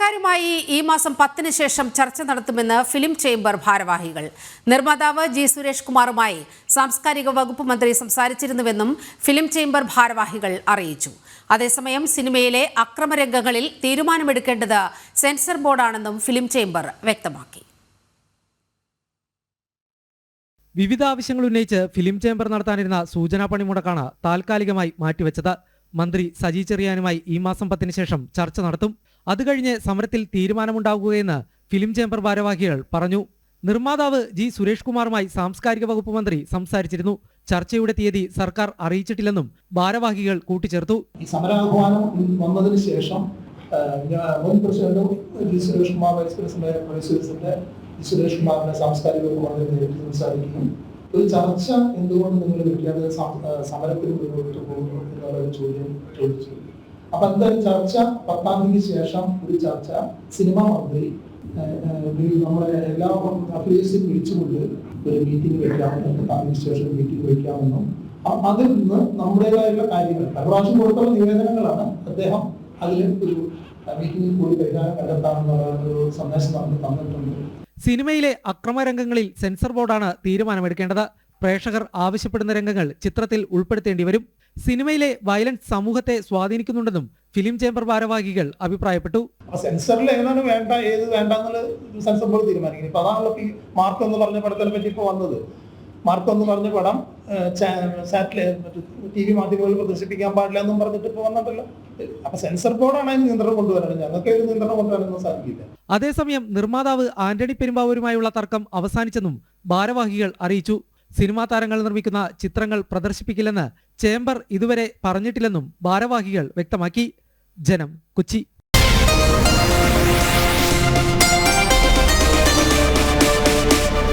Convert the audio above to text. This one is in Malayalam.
സർക്കാരുമായി ഈ മാസം 10-ന് ശേഷം ചർച്ച നടത്തുമെന്ന് ഫിലിം ചേംബർ ഭാരവാഹികൾ. നിർമ്മാതാവ് ജി സുരേഷ് കുമാറുമായി സാംസ്കാരിക വകുപ്പ് മന്ത്രി സംസാരിച്ചിരുന്നുവെന്നും ഫിലിം ചേംബർ ഭാരവാഹികൾ അറിയിച്ചു. അതേസമയം സിനിമയിലെ അക്രമരംഗങ്ങളിൽ തീരുമാനമെടുക്കേണ്ടത് സെൻസർ ബോർഡാണെന്നും ഫിലിം ചേംബർ വ്യക്തമാക്കി. വിവിധ ആവശ്യങ്ങൾ ഉന്നയിച്ച് ഫിലിം ചേംബർ നടത്താനിരുന്ന സൂചനാ പണിമുടക്കാണ് താൽക്കാലികമായി മാറ്റിവെച്ചത്. മന്ത്രി സജി ചെറിയാനുമായി ഈ മാസം 10-ന് ശേഷം ചർച്ച നടത്തും. അത് കഴിഞ്ഞ് സമരത്തിൽ തീരുമാനമുണ്ടാകുകയെന്ന് ഫിലിം ചേംബർ ഭാരവാഹികൾ പറഞ്ഞു. നിർമ്മാതാവ് ജി സുരേഷ് കുമാറുമായി സാംസ്കാരിക വകുപ്പ് മന്ത്രി സംസാരിച്ചിരുന്നു. ചർച്ചയുടെ തീയതി സർക്കാർ അറിയിച്ചിട്ടില്ലെന്നും ഭാരവാഹികൾ കൂട്ടിച്ചേർത്തു. ഈ സമരാഹ്വാനം വന്നതിന് ശേഷം മുൻ president G Suresh Kumar, vice president G Suresh കുമാറിനെ സാംസ്കാരിക വകുപ്പ് മന്ത്രി നേരിട്ട് സംസാരിക്കുകയും ഒരു ചർച്ച എന്തുകൊണ്ട് നിങ്ങൾ വിളിക്കാതെ സമരത്തിന് മുന്നോട്ട് പോകുന്നു എന്നുള്ളൊരു ചോദ്യം ചോദിച്ചു. അപ്പൊ എന്തായാലും ചർച്ച 10-ാം തീയതിക്ക് ശേഷം ഒരു ചർച്ച സിനിമാ മന്ത്രി നമ്മളെ എല്ലാ അഫിലിയേറ്റ്സും വിളിച്ചുകൊണ്ട് ഒരു മീറ്റിംഗ് വയ്ക്കാമെന്നും 10-ാം തീയതിക്ക് ശേഷം മീറ്റിംഗ് വയ്ക്കാമെന്നും അതിൽ നിന്ന് നമ്മുടേതായുള്ള കാര്യങ്ങൾ പ്രാവശ്യം കൊടുത്തുള്ള നിവേദനങ്ങളാണ് അദ്ദേഹം അതിൽ ഒരു മീറ്റിംഗിൽ കൂടി പരിഹാരം കണ്ടെത്താമെന്നുള്ള ഒരു സന്ദേശം നമുക്ക് തന്നിട്ടുണ്ട്. സിനിമയിലെ അക്രമരംഗങ്ങളിൽ സെൻസർ ബോർഡാണ് തീരുമാനമെടുക്കേണ്ടത്. പ്രേക്ഷകർ ആവശ്യപ്പെടുന്ന രംഗങ്ങൾ ചിത്രത്തിൽ ഉൾപ്പെടുത്തേണ്ടി വരും. സിനിമയിലെ വയലൻസ് സമൂഹത്തെ സ്വാധീനിക്കുന്നുണ്ടെന്നും ഫിലിം ചേംബർ ഭാരവാഹികൾ അഭിപ്രായപ്പെട്ടു. സെൻസറിൽ എങ്ങനെയാണ് വേണ്ട ഏത് വേണ്ട എന്നുള്ളത് സെൻസർ ബോർഡ് തീരുമാനിക്കുന്നത്. ഇപ്പൊ അതാണല്ലോ മാർക്ക് എന്ന് പറഞ്ഞ പടത്തിനെ പറ്റി ഇപ്പൊ വന്നത്. മാർക്ക് എന്ന് പറഞ്ഞ പടം സാറ്റലൈറ്റ് TV മാധ്യമങ്ങളിൽ പ്രദർശിപ്പിക്കാൻ പാടില്ല എന്നും പറഞ്ഞിട്ട് ഇപ്പൊ വന്നിട്ടല്ലോ. അപ്പൊ സെൻസർ ബോർഡാണ് അതിന് നിയന്ത്രണം കൊണ്ടുവരണം. ഞങ്ങൾക്ക് അതിന് നിയന്ത്രണം കൊണ്ടുവരാനൊന്നും സാധിക്കില്ല. അതേസമയം നിർമ്മാതാവ് ആന്റണി പെരുമ്പാവൂരുമായുള്ള തർക്കം അവസാനിച്ചെന്നും ഭാരവാഹികൾ അറിയിച്ചു. സിനിമാ താരങ്ങൾ നിർമ്മിക്കുന്ന ചിത്രങ്ങൾ പ്രദർശിപ്പിക്കില്ലെന്ന് ചേംബർ ഇതുവരെ പറഞ്ഞിട്ടില്ലെന്നും ഭാരവാഹികൾ വ്യക്തമാക്കി. ജനം, കൊച്ചി.